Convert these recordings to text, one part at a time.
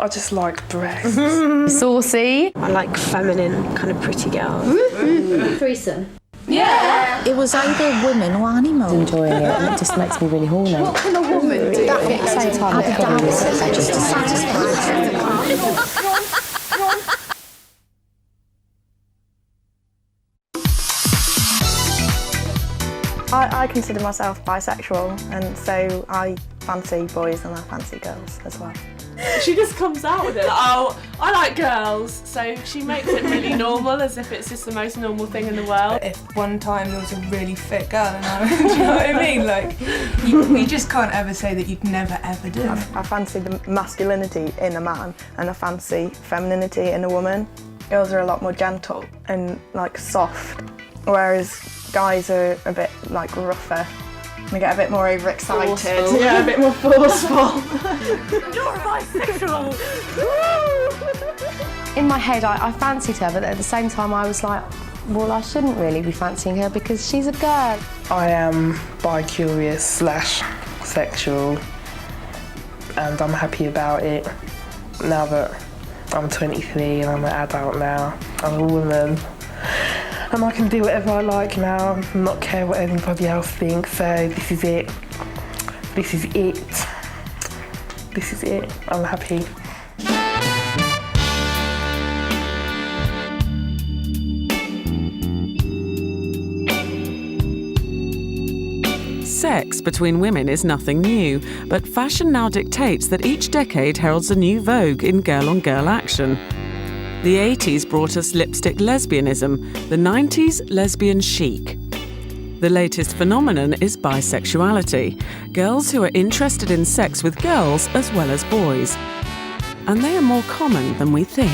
I just like breasts. Saucy. I like feminine, kind of pretty girls. Threesome. Yeah. It was either women or animals. Enjoying it, and it just makes me really horny. What can a woman do? At the same time, it probably is just to satisfy. I consider myself bisexual, and so I fancy boys and I fancy girls as well. She just comes out with it. Oh, I like girls. So she makes it really normal, as if it's just the most normal thing in the world. If one time there was a really fit girl and I do you know what I mean? Like, you just can't ever say that you'd never ever do it. I fancy the masculinity in a man and I fancy femininity in a woman. Girls are a lot more gentle and like soft, whereas guys are a bit like rougher. They get a bit more overexcited. Forceful. Yeah, a bit more forceful. You're bisexual. In my head, I fancied her, but at the same time, I was like, well, I shouldn't really be fancying her because she's a girl. I am bi-curious / sexual, and I'm happy about it now that I'm 23 and I'm an adult now. I'm a woman. And I can do whatever I like now, not care what anybody else thinks, so this is it. This is it. This is it. I'm happy. Sex between women is nothing new, but fashion now dictates that each decade heralds a new vogue in girl-on-girl action. The 80s brought us lipstick lesbianism, the 90s lesbian chic. The latest phenomenon is bisexuality, girls who are interested in sex with girls as well as boys. And they are more common than we think.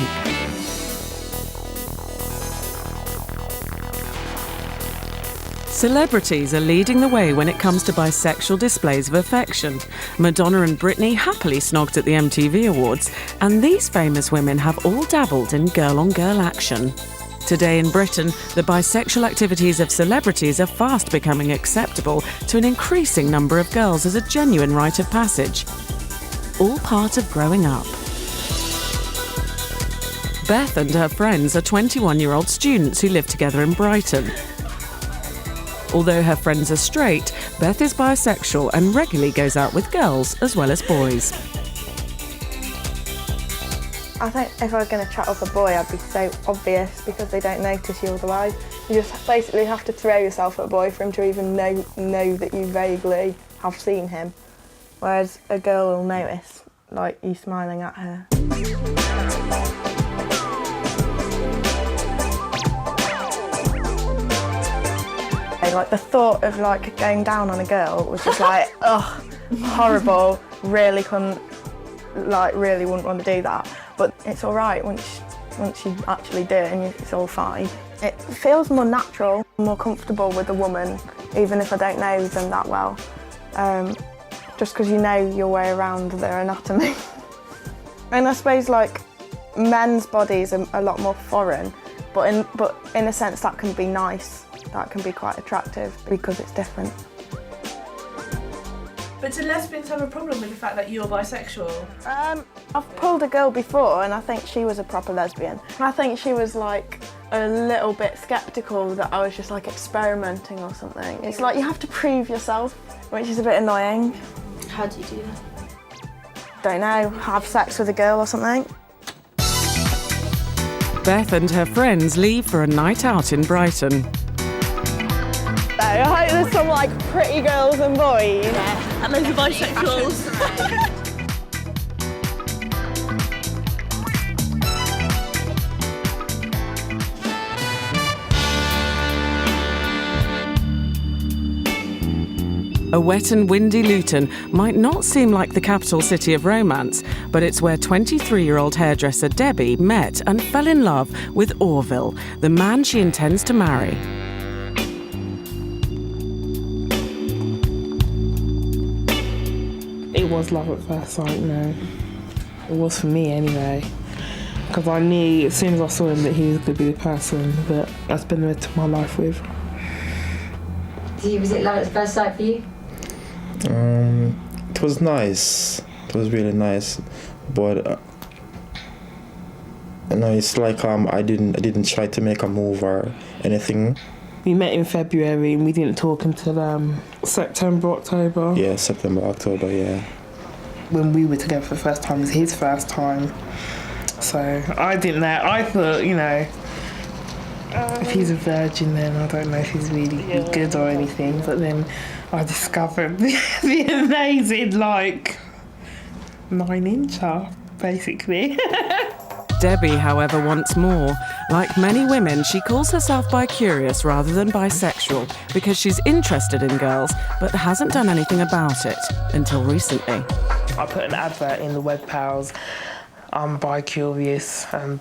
Celebrities are leading the way when it comes to bisexual displays of affection. Madonna and Britney happily snogged at the MTV Awards, and these famous women have all dabbled in girl-on-girl action. Today in Britain, the bisexual activities of celebrities are fast becoming acceptable to an increasing number of girls as a genuine rite of passage. All part of growing up. Beth and her friends are 21-year-old students who live together in Brighton. Although her friends are straight, Beth is bisexual and regularly goes out with girls as well as boys. I think if I was going to chat up a boy, I'd be so obvious because they don't notice you otherwise. You just basically have to throw yourself at a boy for him to even know that you vaguely have seen him. Whereas a girl will notice, like, you smiling at her. Like the thought of like going down on a girl was just like, ugh, horrible. Really wouldn't want to do that. But it's all right once you actually do it and it's all fine. It feels more natural, more comfortable with a woman, even if I don't know them that well. Just because you know your way around their anatomy. And I suppose like men's bodies are a lot more foreign, but in a sense that can be nice. That can be quite attractive because it's different. But do lesbians have a problem with the fact that you're bisexual? I've pulled a girl before and I think she was a proper lesbian. I think she was like a little bit sceptical that I was just like experimenting or something. It's like you have to prove yourself, which is a bit annoying. How do you do that? Don't know, have sex with a girl or something. Beth and her friends leave for a night out in Brighton. I hope there's some like pretty girls and boys. And those are bisexuals. A wet and windy Luton might not seem like the capital city of romance, but it's where 23-year-old hairdresser Debbie met and fell in love with Orville, the man she intends to marry. It was love at first sight, no. It was for me anyway. Because I knew as soon as I saw him that he was going to be the person that I spend the rest of my life with. Was it love at first sight for you? It was nice. It was really nice. But No, it's like I didn't try to make a move or anything. We met in February and we didn't talk until September, October. Yeah, September, October, yeah. When we were together for the first time, it was his first time. So I didn't know. I thought, you know, if he's a virgin, then I don't know if he's really good or anything. But then I discovered the amazing, like, 9-incher, basically. Debbie, however, wants more. Like many women, she calls herself bi-curious rather than bisexual because she's interested in girls but hasn't done anything about it until recently. I put an advert in the Web Pals. I'm bi-curious and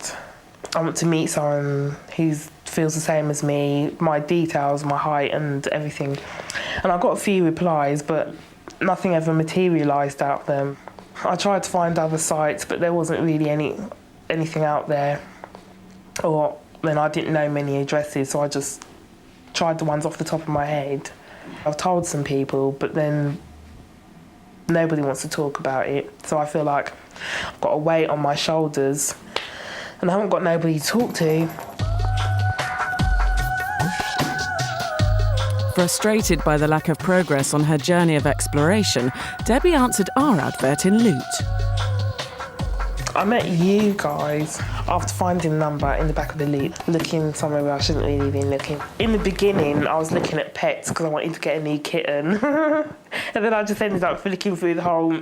I want to meet someone who feels the same as me, my details, my height and everything. And I got a few replies, but nothing ever materialised out of them. I tried to find other sites, but there wasn't really anything out there. Or then I didn't know many addresses, so I just tried the ones off the top of my head. I've told some people, but then nobody wants to talk about it. So I feel like I've got a weight on my shoulders and I haven't got nobody to talk to. Frustrated by the lack of progress on her journey of exploration, Debbie answered our advert in Loot. I met you guys after finding a number in the back of the Loot, looking somewhere where I shouldn't really been looking. In the beginning, I was looking at pets because I wanted to get a new kitten. And then I just ended up flicking through the whole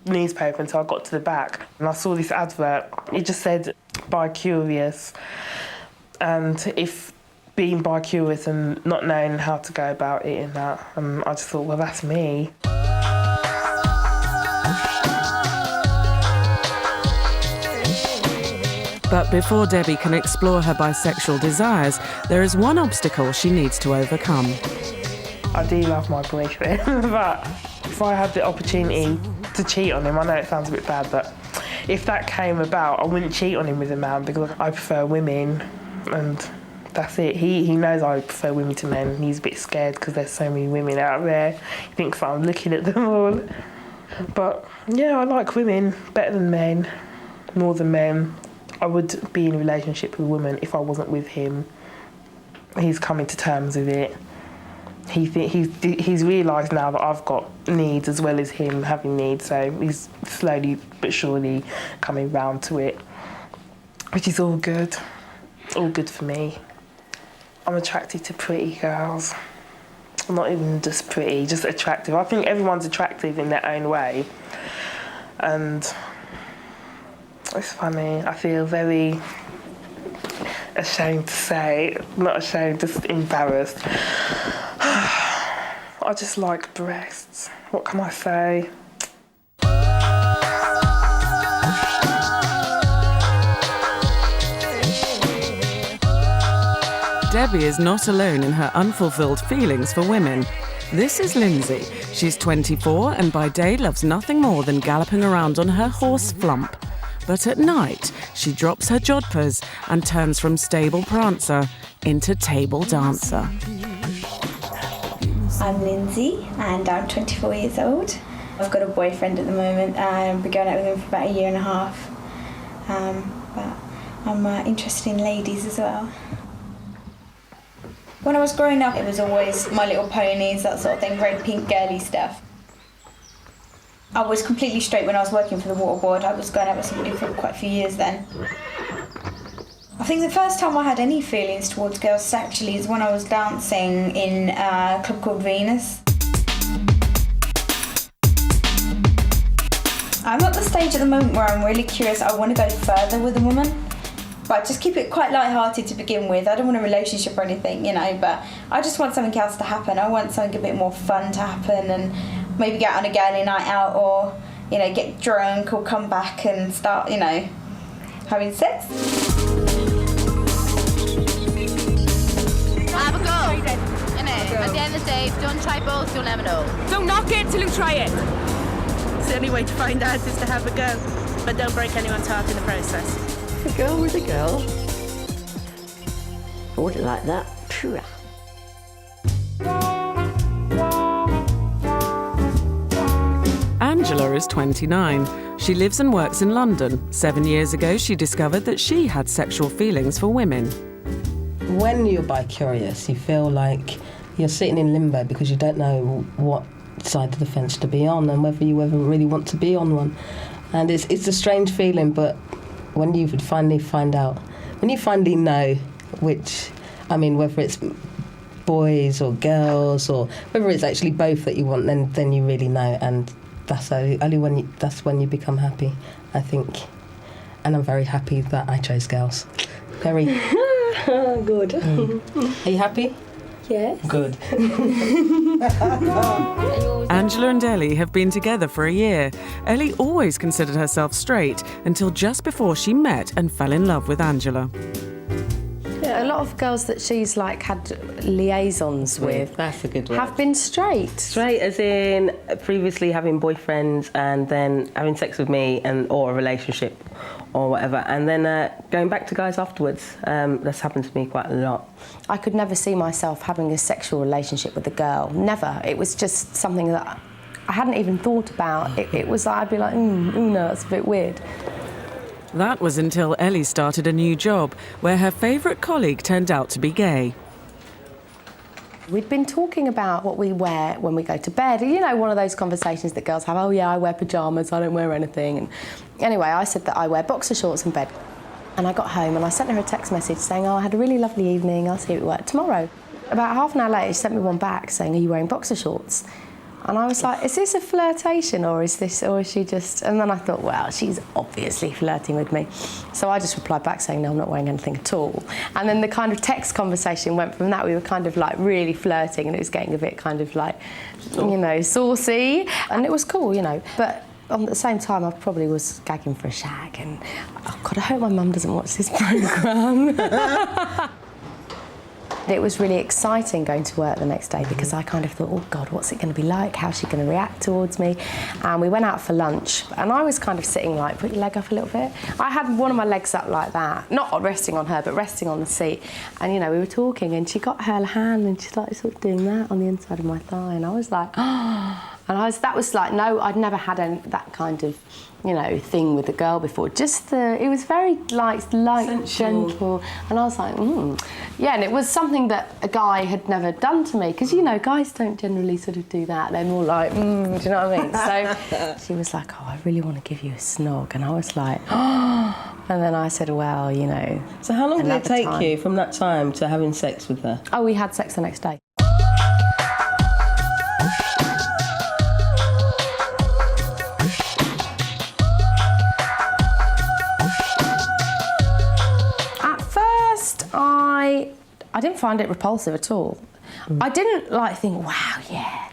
newspaper until I got to the back. And I saw this advert. It just said, bi-curious. And if being bi-curious and not knowing how to go about it and that, I just thought, well, that's me. But before Debbie can explore her bisexual desires, there is one obstacle she needs to overcome. I do love my boyfriend, but if I had the opportunity to cheat on him, I know it sounds a bit bad, but if that came about, I wouldn't cheat on him with a man because I prefer women, and that's it. He knows I prefer women to men. He's a bit scared because there's so many women out there. He thinks that I'm looking at them all. But yeah, I like women better than men, more than men. I would be in a relationship with a woman if I wasn't with him. He's coming to terms with it. He's realised now that I've got needs as well as him having needs, so he's slowly but surely coming round to it, which is all good for me. I'm attracted to pretty girls. I'm not even just pretty, just attractive. I think everyone's attractive in their own way, and it's funny, I feel very ashamed to say, not ashamed, just embarrassed. I just like breasts. What can I say? Debbie is not alone in her unfulfilled feelings for women. This is Lindsay. She's 24 and by day loves nothing more than galloping around on her horse Flump. But at night, she drops her jodhpurs and turns from stable prancer into table dancer. I'm Lindsay and I'm 24 years old. I've got a boyfriend at the moment. I've been going out with him for about 1.5 years. But I'm interested in ladies as well. When I was growing up, it was always My Little Ponies, that sort of thing, very pink girly stuff. I was completely straight when I was working for the water board. I was going out with somebody for quite a few years then. I think the first time I had any feelings towards girls sexually is when I was dancing in a club called Venus. I'm at the stage at the moment where I'm really curious. I want to go further with a woman, but just keep it quite light-hearted to begin with. I don't want a relationship or anything, you know, but I just want something else to happen. I want something a bit more fun to happen and maybe get on a girly night out or, you know, get drunk or come back and start, you know, having sex. Have a go. Innit? At the end of the day, if you don't try both, you'll never know. Don't knock it till you try it. It's the only way to find out is to have a go. But don't break anyone's heart in the process. A girl with a girl. I wouldn't like that. Phew. And Angela is 29. She lives and works in London. 7 years ago, she discovered that she had sexual feelings for women. When you're bi-curious, you feel like you're sitting in limbo because you don't know what side of the fence to be on and whether you ever really want to be on one. And it's a strange feeling, but when you finally find out, when you finally know which, I mean, whether it's boys or girls or whether it's actually both that you want, then you really know, and that's when you become happy, I think. And I'm very happy that I chose girls. Very good. Are you happy? Yes. Good. Angela and Ellie have been together for a year. Ellie always considered herself straight until just before she met and fell in love with Angela. A lot of girls that she's like had liaisons with, that's a good word, have been straight. Straight as in previously having boyfriends and then having sex with me or a relationship or whatever, and then going back to guys afterwards. That's happened to me quite a lot. I could never see myself having a sexual relationship with a girl, never. It was just something that I hadn't even thought about. It was like, I'd be like, no, that's a bit weird. That was until Ellie started a new job where her favourite colleague turned out to be gay. We'd been talking about what we wear when we go to bed. You know, one of those conversations that girls have, oh yeah, I wear pyjamas, I don't wear anything. And anyway, I said that I wear boxer shorts in bed. And I got home and I sent her a text message saying, oh, I had a really lovely evening, I'll see you at work tomorrow. About half an hour later, she sent me one back saying, are you wearing boxer shorts? And I was like, is this a flirtation or is she just... And then I thought, well, she's obviously flirting with me. So I just replied back saying, no, I'm not wearing anything at all. And then the kind of text conversation went from that. We were kind of like really flirting and it was getting a bit kind of like, you know, saucy. And it was cool, you know. But at the same time, I probably was gagging for a shag and, oh God, I hope my mum doesn't watch this programme. It was really exciting going to work the next day because I kind of thought, oh God, what's it going to be like? How's she going to react towards me? And we went out for lunch and I was kind of sitting like, put your leg up a little bit. I had one of my legs up like that, not resting on her, but resting on the seat. And, you know, we were talking and she got her hand and she started sort of doing that on the inside of my thigh. And I was like, oh. And that was like, no, I'd never had that kind of, you know, thing with a girl before. Just it was very light, gentle. And I was like, Yeah, and it was something that a guy had never done to me. Because, you know, guys don't generally sort of do that. They're more like, do you know what I mean? So she was like, oh, I really want to give you a snog. And I was like, oh. And then I said, well, you know. So how long did it take you from that time to having sex with her? Oh, we had sex the next day. I didn't find it repulsive at all. I didn't like think, wow, yeah,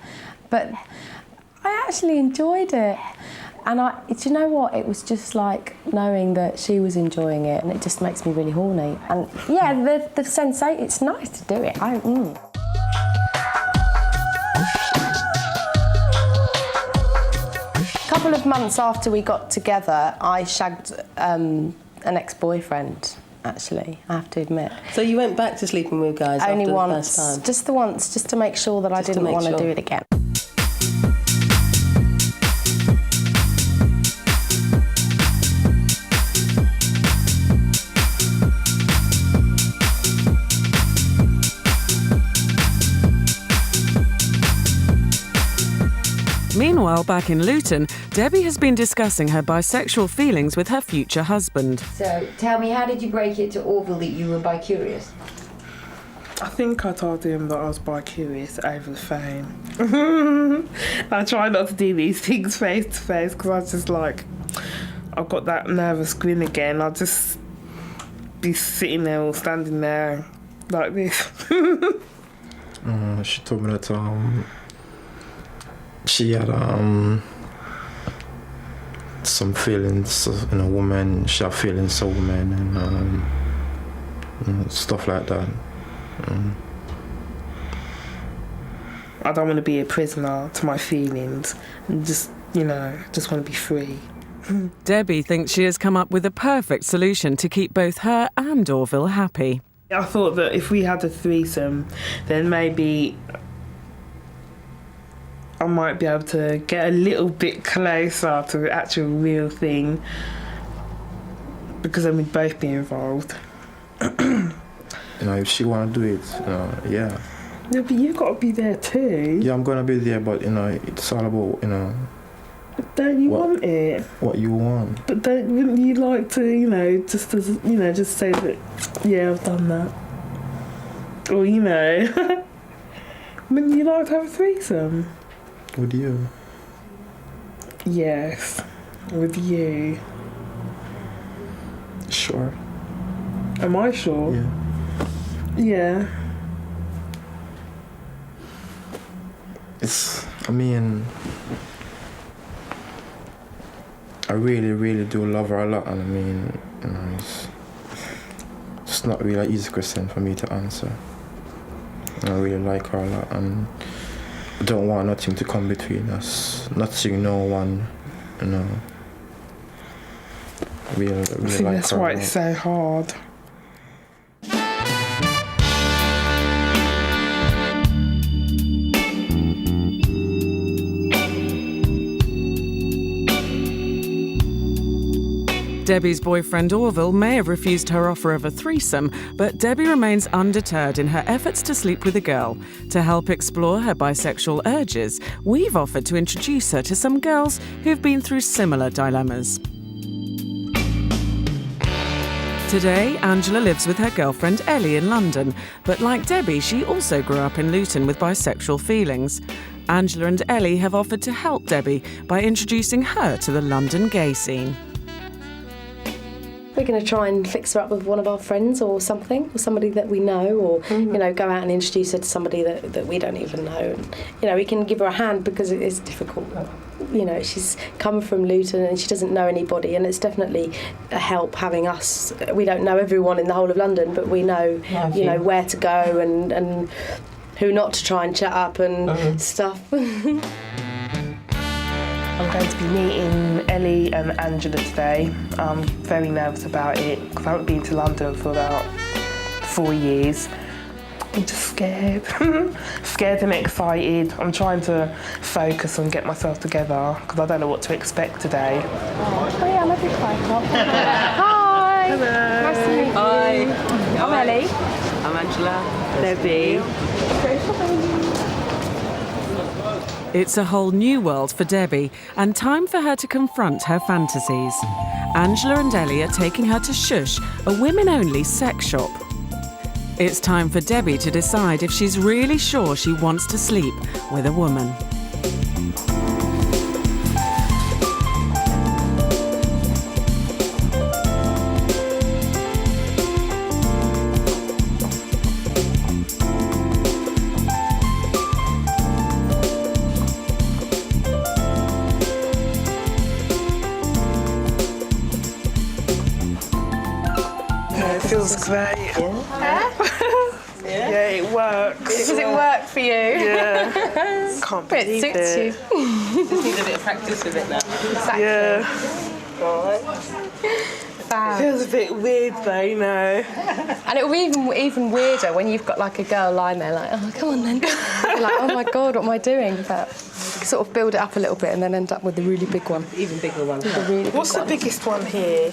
but I actually enjoyed it. And do you know what? It was just like knowing that she was enjoying it, and it just makes me really horny. And yeah, the sensation, it's nice to do it. A couple of months after we got together, I shagged an ex-boyfriend. Actually, I have to admit. So you went back to sleeping with guys only after once, the first time? just the once, just to make sure that I didn't want to do it again. Meanwhile, back in Luton, Debbie has been discussing her bisexual feelings with her future husband. So, tell me, how did you break it to Orville that you were bi-curious? I think I told him that I was bi-curious over the phone. I try not to do these things face to face because I was just like, I've got that nervous grin again. I'll just be sitting there or standing there like this. She told me that she had some feelings in a woman. She had feelings of a woman and stuff like that. I don't want to be a prisoner to my feelings and just want to be free. Debbie thinks she has come up with a perfect solution to keep both her and Orville happy. I thought that if we had a threesome, then maybe I might be able to get a little bit closer to the actual real thing, because then we'd both be involved. If she want to do it, yeah. Yeah, but you've got to be there too. Yeah, I'm going to be there, but, it's all about, Don't you want it? What you want. But wouldn't you like to, just say that, yeah, I've done that? Or, wouldn't you like to have a threesome? With you? Yes, with you. Sure. Am I sure? Yeah. Yeah. I really, really do love her a lot, and it's just not really an easy question for me to answer. I really like her a lot, and I don't want nothing to come between us. Nothing, no one, Really I think like that's her. why it's so hard. Debbie's boyfriend Orville may have refused her offer of a threesome, but Debbie remains undeterred in her efforts to sleep with a girl. To help explore her bisexual urges, we've offered to introduce her to some girls who've been through similar dilemmas. Today, Angela lives with her girlfriend Ellie in London, but like Debbie, she also grew up in Luton with bisexual feelings. Angela and Ellie have offered to help Debbie by introducing her to the London gay scene. We're going to try and fix her up with one of our friends or something, or somebody that we know, or go out and introduce her to somebody that we don't even know. And, we can give her a hand because it is difficult. She's come from Luton and she doesn't know anybody, and it's definitely a help having us. We don't know everyone in the whole of London, but we know, where to go and who not to try and chat up and stuff. I'm going to be meeting Ellie and Angela today. I'm very nervous about it because I haven't been to London for about 4 years. I'm just scared. Scared and excited. I'm trying to focus and get myself together because I don't know what to expect today. Oh yeah, I'm a big Hi. Hello. Nice to meet you. Hi. I'm Ellie. I'm Angela. Debbie. It's a whole new world for Debbie, and time for her to confront her fantasies. Angela and Ellie are taking her to Shush, a women-only sex shop. It's time for Debbie to decide if she's really sure she wants to sleep with a woman. It feels great. Yeah, it works. Does it work for you? Yeah. Can't believe It suits you. Just need a bit of practice with it now. Exactly. Yeah. Fab. It feels a bit weird though, And it'll be even weirder when you've got like a girl lying there like, oh, come on then. You're like, oh my God, what am I doing? But sort of build it up a little bit and then end up with a really big one. Even bigger one. What's the biggest one here?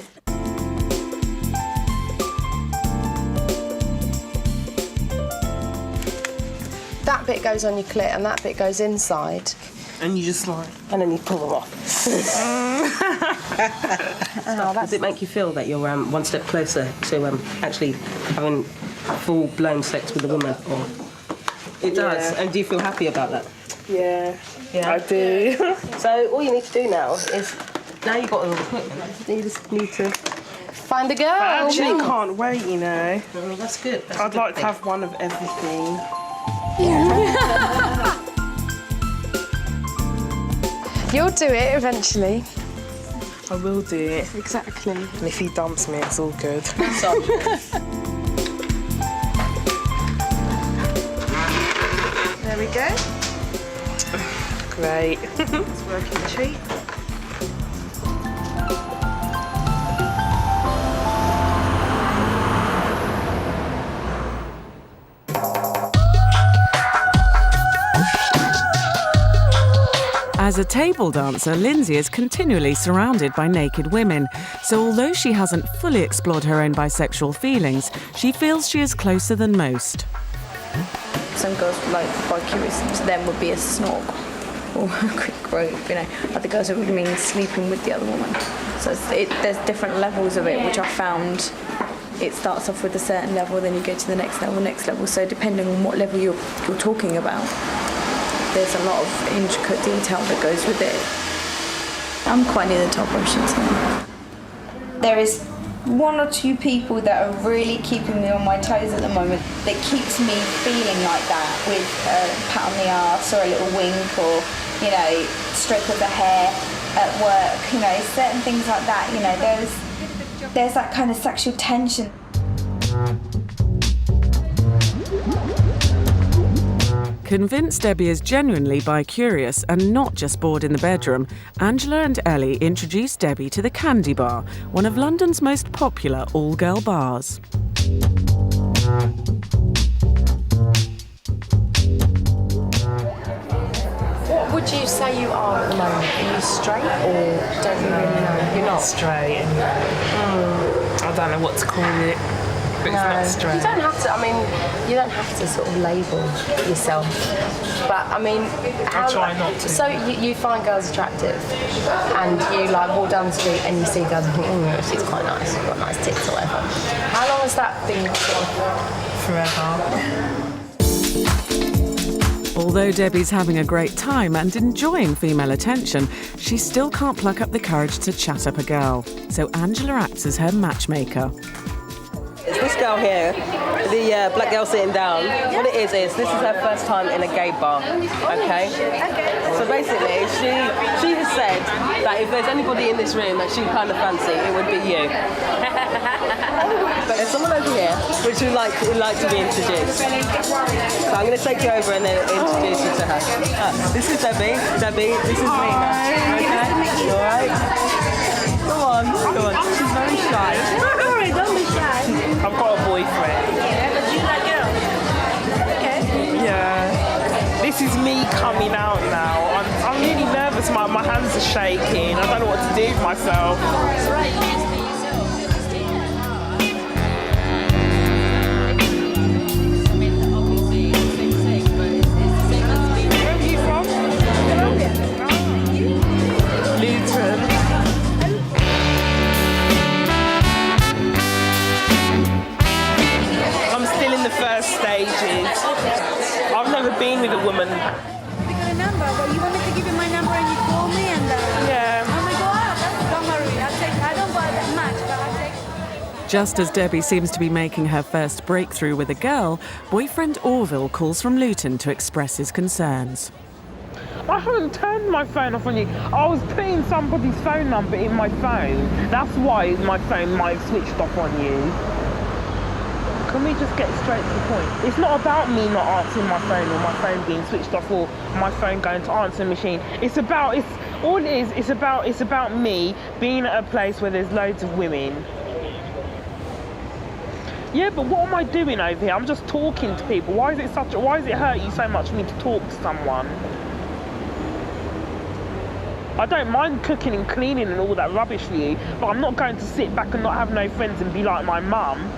That bit goes on your clit and that bit goes inside. And you just like... And then you pull them off. Does it make you feel that you're one step closer to actually having full-blown sex with a woman? Or... It does. Yeah. And do you feel happy about that? Yeah, I do. So all you need to do now is, now you've got all the equipment, you just need to... Find a girl. I actually can't wait, you know. Oh, that's good. That's I'd like to have one of everything. You'll do it eventually. I will do it. Exactly. And if he dumps me, it's all good. There we go. Great. It's working a treat. As a table dancer, Lindsay is continually surrounded by naked women. So although she hasn't fully explored her own bisexual feelings, she feels she is closer than most. Some girls, like, bi-curious to them would be a snog or a quick grope, you know. Other girls, it would mean sleeping with the other woman. So there's different levels of it, which I found it starts off with a certain level, then you go to the next level. So depending on what level you're talking about, there's a lot of intricate detail that goes with it. I'm quite near the top, I should say. There is one or two people that are really keeping me on my toes at the moment that keeps me feeling like that, with a pat on the arse or a little wink or, you know, stroke of the hair at work, you know, certain things like that, you know, there's that kind of sexual tension. Convinced Debbie is genuinely bi-curious and not just bored in the bedroom, Angela and Ellie introduced Debbie to the Candy Bar, one of London's most popular all-girl bars. What would you say you are at the moment? Are you straight or don't you really know? You're not? Straight. I don't know what to call it. But No, it's not straight. you don't have to. I mean, you don't have to sort of label yourself. But I mean, I try not to. So you find girls attractive, and you like walk down the street and you see girls and think, she's quite nice. She's got nice tits or whatever. How long has that been? Forever. Although Debbie's having a great time and enjoying female attention, she still can't pluck up the courage to chat up a girl. So Angela acts as her matchmaker. It's this girl here, the black girl sitting down. What it is this is her first time in a gay bar, okay? So basically, she has said that if there's anybody in this room that she kind of fancy, it would be you. But there's someone over here which would like to be introduced. So I'm going to take you over and then introduce you to her. This is Debbie. Debbie, this is me. Okay? All right? Come on. She's very shy. Don't be shy. I've got a boyfriend. Yeah, but you like girls. Okay. Yeah. This is me coming out now. I'm really nervous. My hands are shaking. I don't know what to do with myself. That's right. First stages. I've never been with a woman. We got a number, but you want me to give you my number and you call me and yeah. When we go out, don't worry, I don't buy that much, but I'll take. Just as Debbie seems to be making her first breakthrough with a girl, boyfriend Orville calls from Luton to express his concerns. I haven't turned my phone off on you. I was putting somebody's phone number in my phone. That's why my phone might have switched off on you. Can we just get straight to the point? It's not about me not answering my phone or my phone being switched off or my phone going to answering machine. It's about me being at a place where there's loads of women. Yeah, but what am I doing over here? I'm just talking to people. Why is it hurt you so much for me to talk to someone? I don't mind cooking and cleaning and all that rubbish for you, but I'm not going to sit back and not have no friends and be like my mum.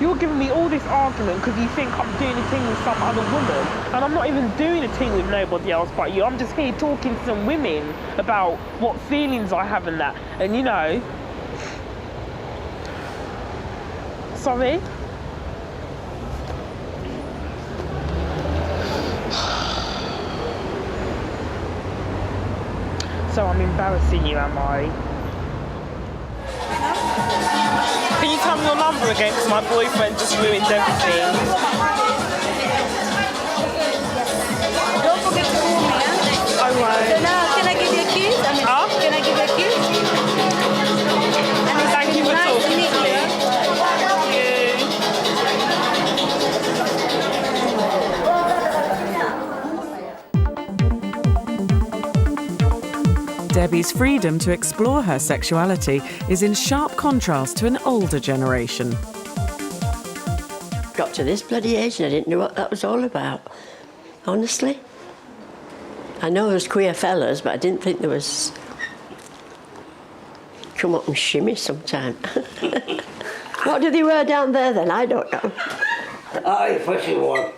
You're giving me all this argument because you think I'm doing a thing with some other woman, and I'm not even doing a thing with nobody else but you. I'm just here talking to some women about what feelings I have and that. And you know... Sorry? So I'm embarrassing you, am I? Can you tell me your number again? Because my boyfriend just ruined everything. Don't forget to call me, huh? I won't. So now, can I give you a kiss? Can I give you a kiss? Thank you for nice talking to meet to me. Debbie's freedom to explore her sexuality is in sharp contrast to an older generation. Got to this bloody age and I didn't know what that was all about. Honestly. I know there's queer fellas, but I didn't think there was... come up and shimmy sometime. What do they wear down there then? I don't know. Artificial one.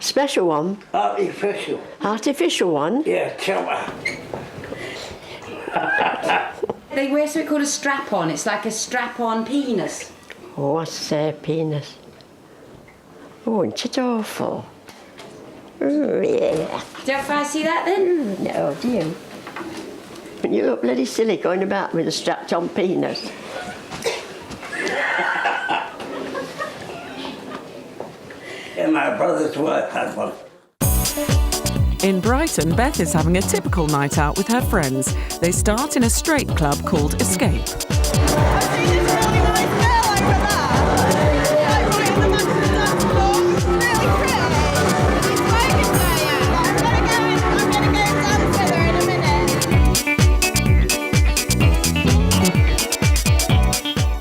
Special one? Artificial. Artificial one? Yeah, tell her. They wear something called a strap-on. It's like a strap-on penis. Oh, what's their penis? Oh, isn't it awful? Oh, yeah. Do you fancy that then? No, do you? You look bloody silly going about with a strapped-on penis. Yeah, my brother's wife had one. In Brighton, Beth is having a typical night out with her friends. They start in a straight club called Escape.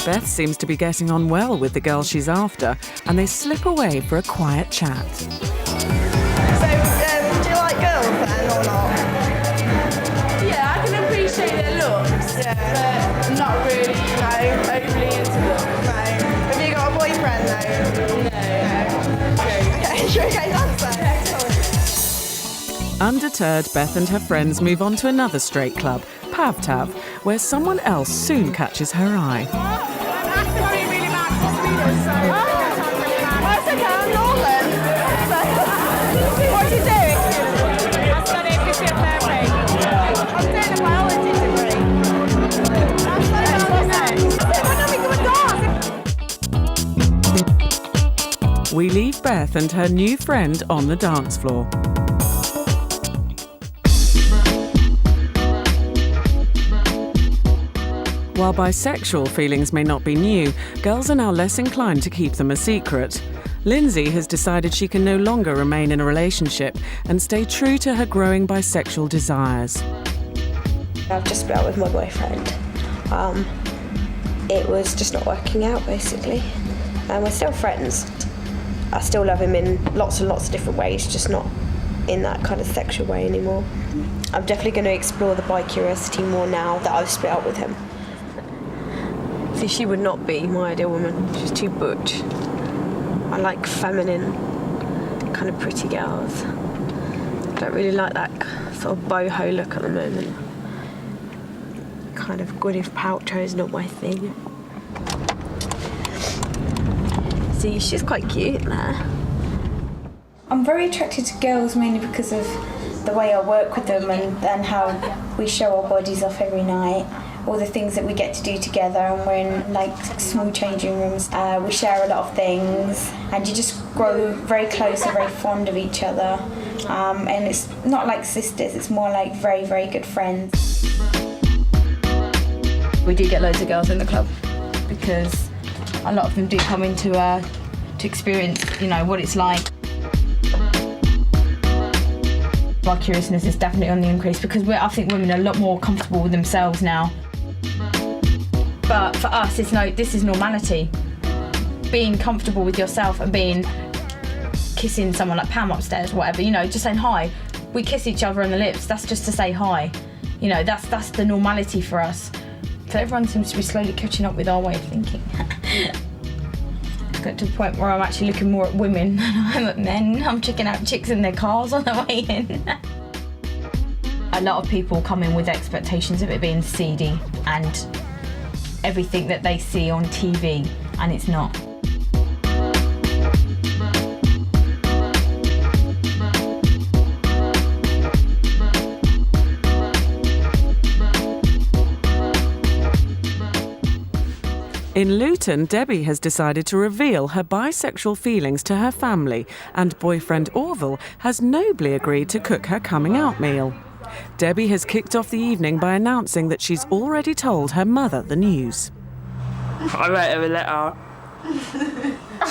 Beth seems to be getting on well with the girl she's after, and they slip away for a quiet chat. So, do you like girls then, or not? Yeah, I can appreciate their looks, but not really, overly into them. No. Have you got a boyfriend though? No. Okay, sure, okay, answer. Undeterred, Beth and her friends move on to another straight club, Pav Tav, where someone else soon catches her eye. That's okay, I'm Norman. What are you doing? I study physiotherapy. I'm doing a biology degree. We leave Beth and her new friend on the dance floor. While bisexual feelings may not be new, girls are now less inclined to keep them a secret. Lindsay has decided she can no longer remain in a relationship and stay true to her growing bisexual desires. I've just split up with my boyfriend. It was just not working out, basically. And we're still friends. I still love him in lots and lots of different ways, just not in that kind of sexual way anymore. I'm definitely going to explore the bi-curiosity more now that I've split up with him. See, she would not be my ideal woman. She's too butch. I like feminine, kind of pretty girls. I don't really like that sort of boho look at the moment. Kind of Gwyneth Paltrow is not my thing. See, she's quite cute there. I'm very attracted to girls mainly because of the way I work with them and how we show our bodies off every night. All the things that we get to do together, and we're in like small changing rooms. We share a lot of things, and you just grow very close and very fond of each other. And it's not like sisters; it's more like very, very good friends. We do get loads of girls in the club because a lot of them do come into to experience, what it's like. Our curiousness is definitely on the increase because I think women are a lot more comfortable with themselves now. But for us, this is normality. Being comfortable with yourself and kissing someone like Pam upstairs, whatever, just saying hi. We kiss each other on the lips. That's just to say hi. That's the normality for us. So everyone seems to be slowly catching up with our way of thinking. Got to the point where I'm actually looking more at women than I'm at men. I'm checking out chicks in their cars on their way in. A lot of people come in with expectations of it being seedy and everything that they see on TV, and it's not. In Luton, Debbie has decided to reveal her bisexual feelings to her family, and boyfriend Orville has nobly agreed to cook her coming out meal. Debbie has kicked off the evening by announcing that she's already told her mother the news. I wrote her a letter.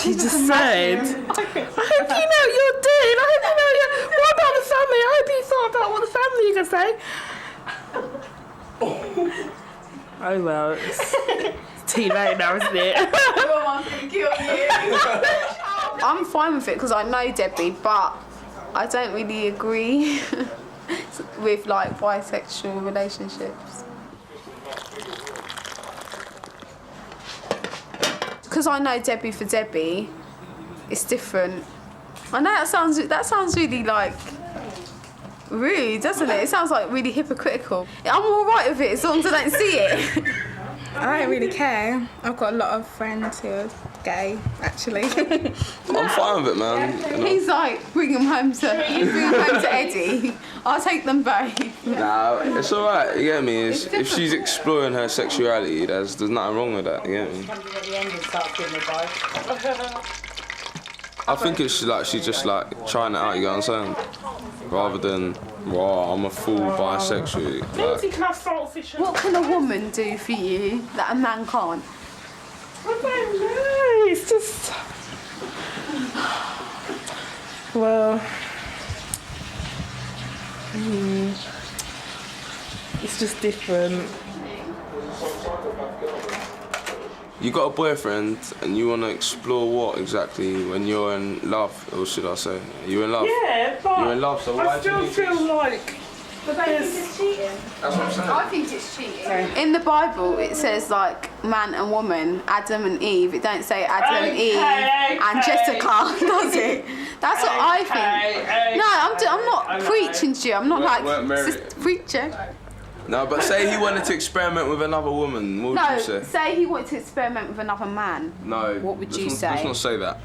She just said, I hope you know you're doing. I hope you know you're... What about the family? I hope you thought about what the family are going to say. Oh well, it's too late now, isn't it? Your mum's going to kill you. I'm fine with it because I know Debbie, but I don't really agree. with like bisexual relationships. Because I know Debbie for Debbie, it's different. I know that sounds really like rude, doesn't it? It sounds like really hypocritical. I'm all right with it as long as I don't see it. I don't really care. I've got a lot of friends who are gay, actually. I'm fine with it, man. You know? He's like, bring them home to Eddie. I'll take them both. Nah, it's alright, you get me? If she's exploring her sexuality, there's nothing wrong with that, you get me? I think it's like she's just like trying it out, you get what I'm saying? Rather than, wow, I'm a full bisexual. Like, What can a woman do for you that a man can't? I don't know, it's just... Well... It's just different. you got a boyfriend and you want to explore what exactly when you're in love, or should I say? You're in love? Yeah, but you're in love, so I why still do you feel like... But I think it's cheating. That's what I'm saying. I think it's cheating. In the Bible, it says like man and woman, Adam and Eve. It don't say Adam and Eve and Jessica, does it? That's what I think. No, I'm not preaching to you. I'm not like preacher. No, but say he wanted to experiment with another woman. What would you say? Say he wanted to experiment with another man. No. What would you say? Let's not say that.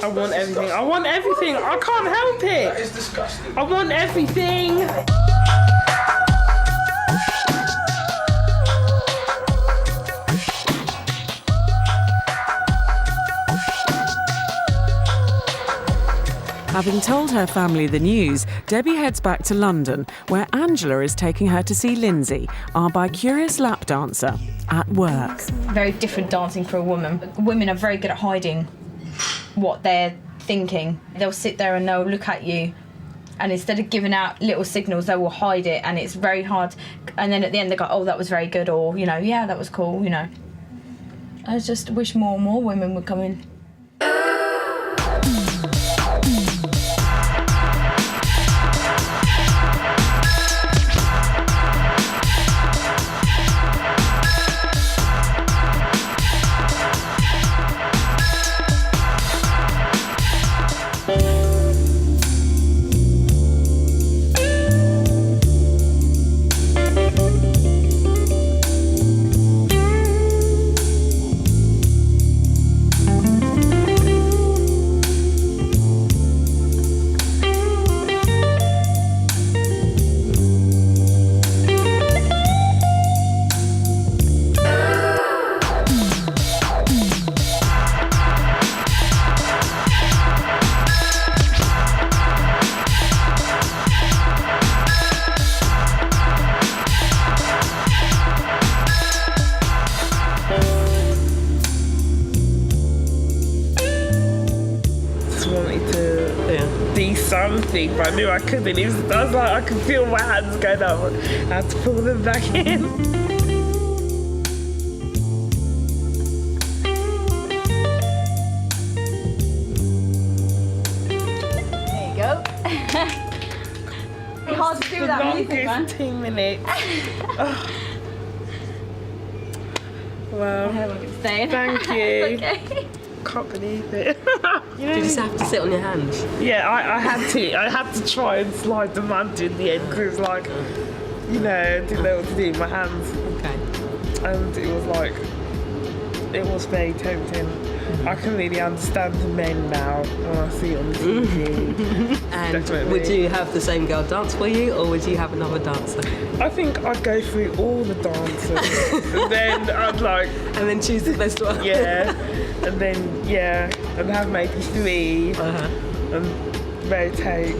I want everything. I want everything. I can't help it. That is disgusting. I want everything. Having told her family the news, Debbie heads back to London, where Angela is taking her to see Lindsay, our bi-curious lap dancer, at work. Very different dancing for a woman. Women are very good at hiding what they're thinking. They'll sit there and they'll look at you, and instead of giving out little signals, they will hide it, and it's very hard. And then at the end they go, oh, that was very good, or, you know, yeah, that was cool, you know. I just wish more and more women would come in. Something, but I knew I couldn't. I was like, I could feel my hands going up. I had to pull them back in. There you go. It's hard to do that music, man. 15 minutes. Oh. Well, thank you. Okay. Can't believe it. You know, you just have to sit on your hands. Yeah, I had to. I had to try and slide them under in the end because, like, you know, I didn't know what to do with my hands. Okay. And it was like, it was very tempting. I can really understand the men now when I see it on TV. And Definitely. would you have the same girl dance for you, or would you have another dancer? I think I'd go through all the dancers, and then I'd like... And then choose the best one? Yeah, and then, yeah, and have maybe 3, and rotate,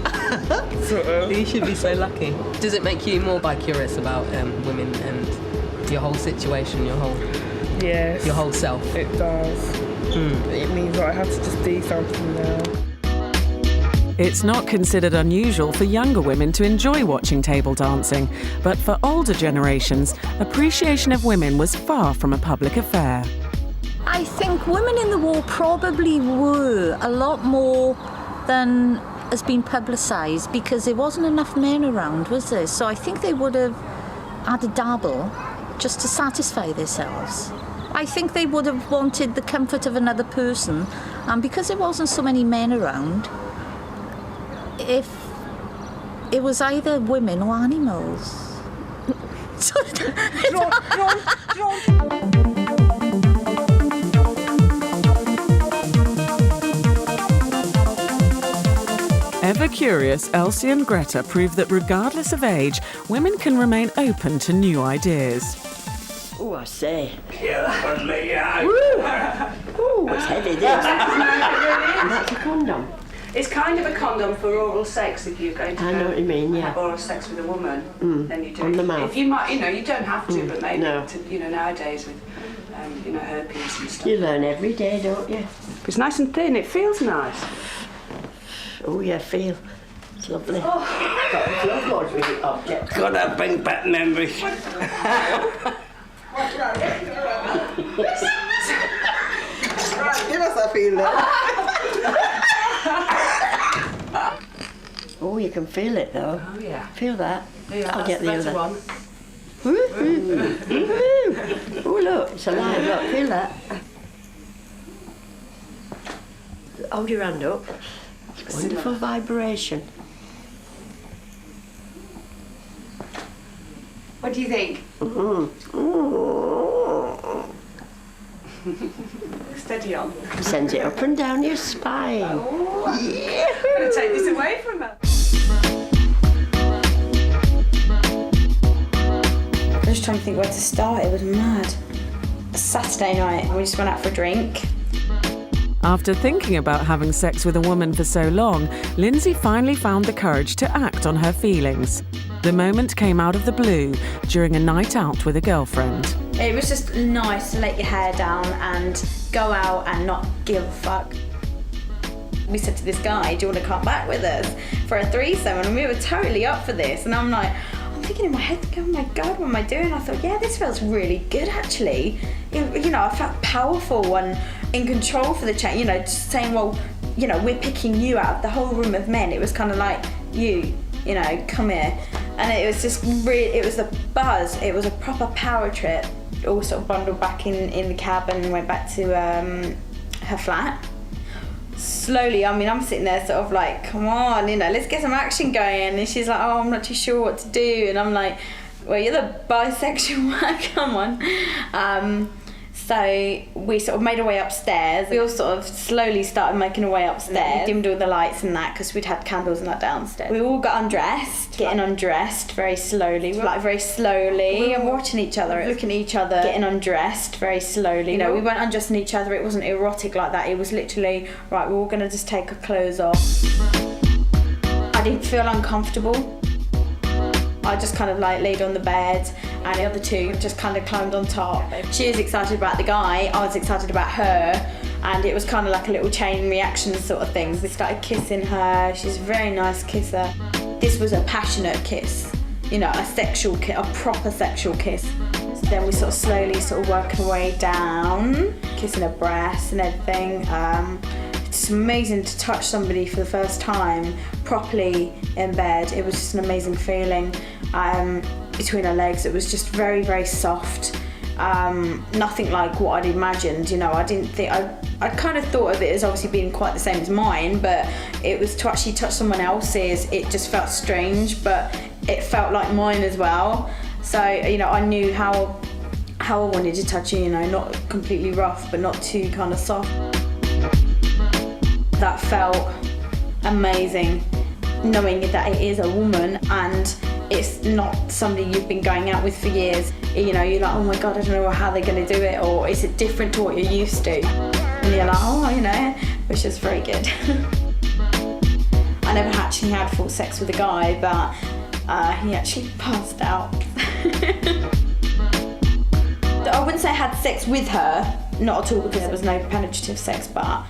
sort of. You should be so lucky. Does it make you more bi-curious about women and your whole situation, your whole self? It does. It means I have to just do something now. It's not considered unusual for younger women to enjoy watching table dancing, but for older generations, appreciation of women was far from a public affair. I think women in the war probably were a lot more than has been publicised because there wasn't enough men around, was there? So I think they would have had a dabble just to satisfy themselves. I think they would have wanted the comfort of another person, and because there wasn't so many men around, if it was either women or animals. Ever curious, Elsie and Greta prove that regardless of age, women can remain open to new ideas. Oh, I say. Yeah, on me, yeah. Ooh, it's heavy, this. And that's a condom. It's kind of a condom for oral sex if you're going to I know what you mean, yeah. have oral sex with a woman. Then you do. On the mouth. If you might, you don't have to, but maybe no. Nowadays with herpes and stuff. You learn every day, don't you? It's nice and thin. It feels nice. Oh yeah, feel. It's lovely. Got a bring back memories. Give us a feel then. Oh, you can feel it though. Oh yeah. Feel that? Yeah, I'll get the that's other one. Oh look, it's alive. Look, feel that. Hold your hand up. Wonderful vibration. What do you think? Steady on. Sends it up and down your spine. Oh, yeah. I'm going to take this away from her. I was trying to think where to start. It was mad. Saturday night, we just went out for a drink. After thinking about having sex with a woman for so long, Lindsay finally found the courage to act on her feelings. The moment came out of the blue during a night out with a girlfriend. It was just nice to let your hair down and go out and not give a fuck. We said to this guy, do you want to come back with us for a threesome? And we were totally up for this. And I'm thinking in my head, oh my God, what am I doing? I thought, yeah, this feels really good actually. I felt powerful and in control for the chat, just saying, well, we're picking you out of the whole room of men. It was kind of like, come here. And it was just it was a buzz. It was a proper power trip. All sort of bundled back in the cab and went back to her flat. Slowly, I'm sitting there sort of like, come on, let's get some action going. And she's like, oh, I'm not too sure what to do. And I'm like, well, you're the bisexual one, come on. So we sort of made our way upstairs. We all sort of slowly started making our way upstairs. We dimmed all the lights and that because we'd had candles and that downstairs. We all got undressed, getting undressed very slowly. Very slowly. We were watching each other, looking at each other, getting undressed very slowly. We weren't undressing each other. It wasn't erotic like that. It was literally, right, we're all going to just take our clothes off. I didn't feel uncomfortable. I just kind of laid on the bed and the other two just kind of climbed on top. She was excited about the guy, I was excited about her, and it was kind of like a little chain reaction sort of thing. We started kissing her. She's a very nice kisser. This was a passionate kiss, a sexual kiss, a proper sexual kiss. So then we sort of slowly work our way down, kissing her breasts and everything. It's amazing to touch somebody for the first time properly in bed. It was just an amazing feeling. Between her legs, it was just very, very soft. Nothing like what I'd imagined. I didn't think I kind of thought of it as obviously being quite the same as mine, but it was to actually touch someone else's. It just felt strange, but it felt like mine as well. So I knew how I wanted to touch you. Not completely rough, but not too kind of soft. That felt amazing, knowing that it is a woman and it's not somebody you've been going out with for years. You're like, oh my God, I don't know how they're going to do it, or is it different to what you're used to? And you're like, oh, which is very good. I never actually had full sex with a guy, but he actually passed out. I wouldn't say I had sex with her, not at all, because there was no penetrative sex, but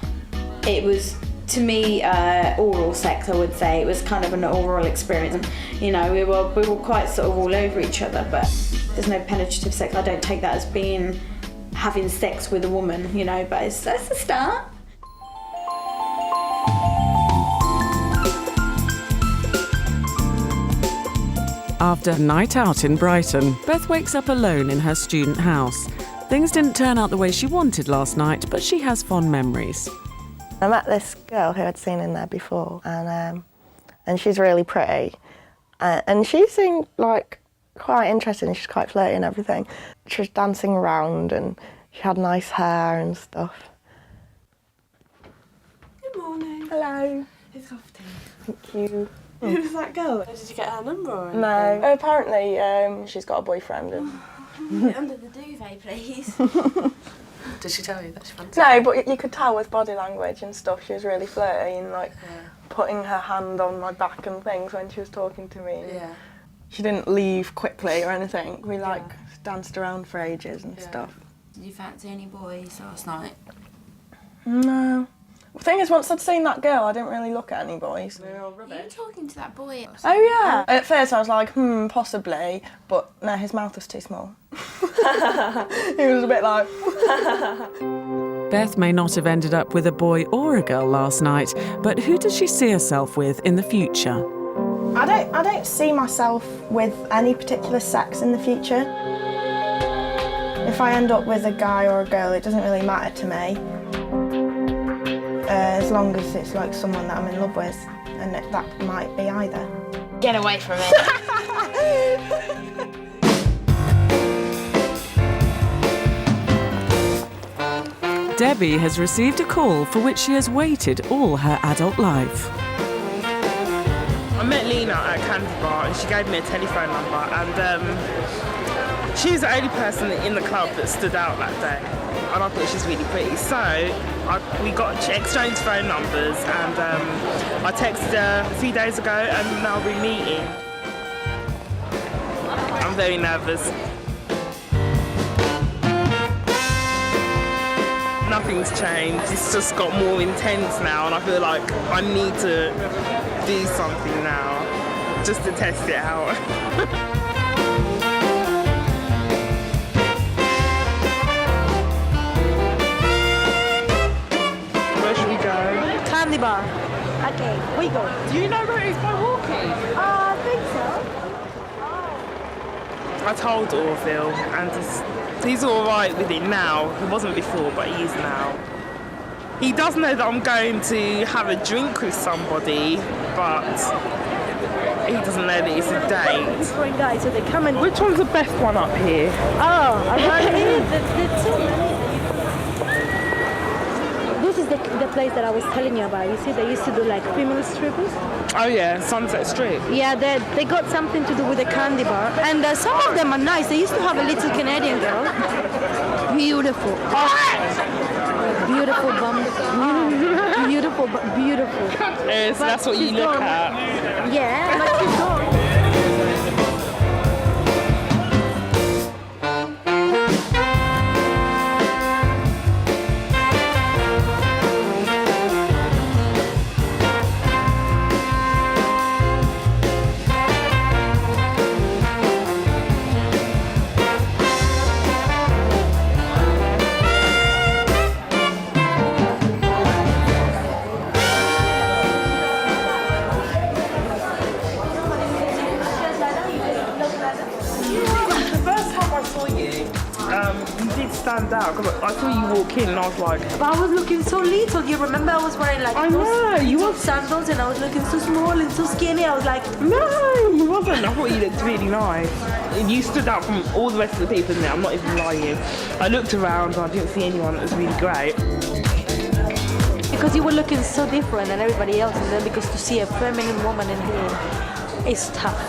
it was, to me, oral sex, I would say. It was kind of an oral experience. We were quite sort of all over each other, but there's no penetrative sex. I don't take that as being having sex with a woman, but that's a start. After a night out in Brighton, Beth wakes up alone in her student house. Things didn't turn out the way she wanted last night, but she has fond memories. I met this girl who I'd seen in there before, and she's really pretty. And she seemed like quite interesting, she's quite flirty and everything. She was dancing around and she had nice hair and stuff. Good morning. Hello. It's off to Thank you. Who was that girl? Did you get her number or anything? No. Apparently she's got a boyfriend. And Under the duvet, please. Did she tell you that she fancied? No, but you could tell with body language and stuff she was really flirty and like putting her hand on my back and things when she was talking to me. Yeah. She didn't leave quickly or anything. We danced around for ages and stuff. Did you fancy any boys last night? No. The thing is, once I'd seen that girl, I didn't really look at any boys. Were you talking to that boy? Oh yeah. At first I was like, possibly, but no, his mouth was too small. He was a bit like... Beth may not have ended up with a boy or a girl last night, but who does she see herself with in the future? I don't see myself with any particular sex in the future. If I end up with a guy or a girl, it doesn't really matter to me. As long as it's like someone that I'm in love with, and that might be either. Get away from me. Debbie has received a call for which she has waited all her adult life. I met Lena at a candy bar and she gave me a telephone number, and she was the only person in the club that stood out that day, and I thought she was really pretty. So we exchanged phone numbers, and I texted her a few days ago, and now we're meeting. I'm very nervous. Nothing's changed, it's just got more intense now, and I feel like I need to do something now, just to test it out. Where should we go? Candy bar. Okay, we go. Do you know where it is by walking? I think so. I told Orville, and he's all right with it now. He wasn't before, but he is now. He does know that I'm going to have a drink with somebody, but he doesn't know that it's a date. Different guys, so they come and... Which one's the best one up here? Oh, around here, there's so many. This is the place that I was telling you about. You see, they used to do like female strippers. Oh yeah, Sunset Strip. Yeah, they got something to do with the candy bar. And some of them are nice. They used to have a little Canadian girl. Beautiful. Oh. Beautiful bum. Beautiful, but beautiful. So that's what you look at? Yeah, but she's gone. Stand out, because I saw you walk in and I was like... But I was looking so little. You remember I was wearing like those sandals and I was looking so small and so skinny. I was like... No, you wasn't. I thought you looked really nice. You stood out from all the rest of the people in there. I'm not even lying. I looked around and I didn't see anyone that was really great. Because you were looking so different than everybody else, and then because to see a feminine woman in here is tough.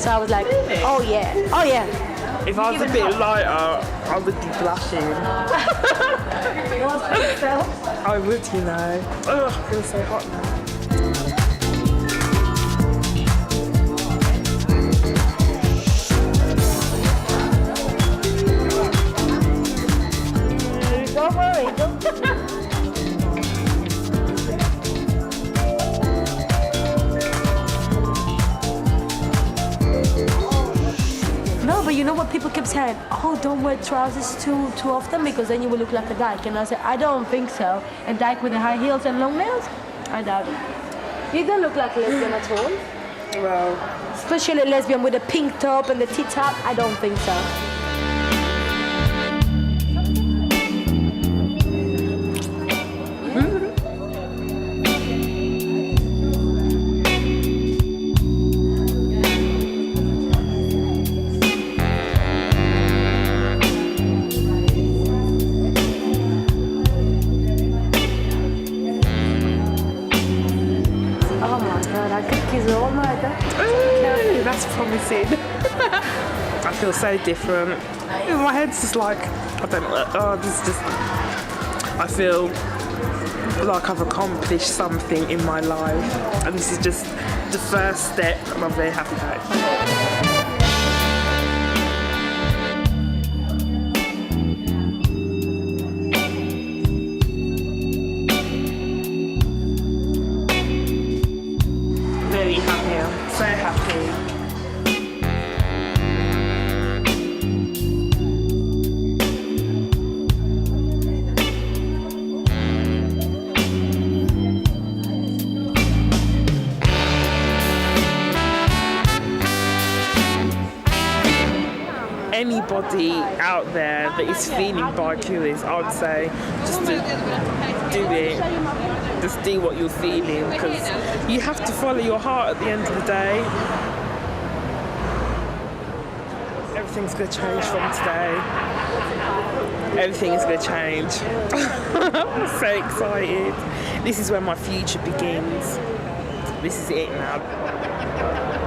So I was like, oh yeah, oh yeah. If I was a bit lighter, I would be blushing. I would, you know. Ugh, I feel so hot now. Don't worry, No, but you know what people kept saying? Oh, don't wear trousers too often because then you will look like a dyke. And I said, I don't think so. A dyke with the high heels and long nails? I doubt it. You don't look like a lesbian at all. Well, especially a lesbian with a pink top and the tit-top, I don't think so. Ooh, that's promising. I feel so different. My head's just like, I don't know, this is just, I feel like I've accomplished something in my life, and this is just the first step, and I'm very happy about it. So happy. Anybody out there that is feeling bi-curious, I would say just to do it. Just do what you're feeling, because you have to follow your heart at the end of the day. Everything's going to change from today. Everything is going to change. I'm so excited. This is where my future begins. This is it now.